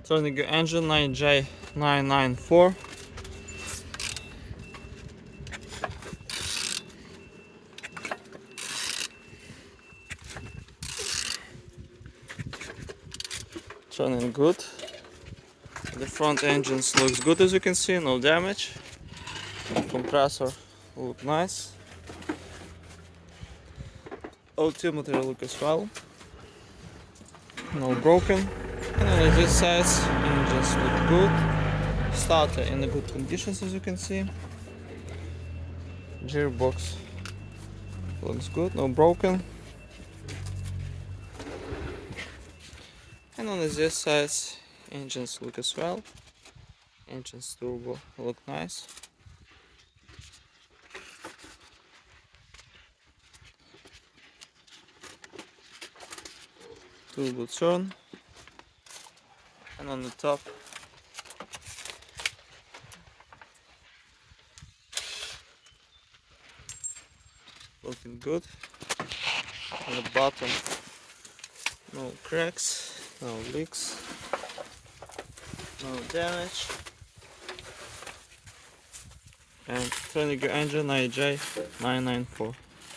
Turning your engine 9J994. Turning good. The front engines looks good, as you can see, no damage. Compressor look nice. Altimeter look as well, no broken. And on this side, engines look good. Starter in a good conditions, as you can see. Gearbox looks good, no broken. And on this side, engines look as well. Engines turbo look nice. Turbo turn. And on the top, looking good. On the bottom, no cracks, no leaks, no damage. And turning your engine 9J994.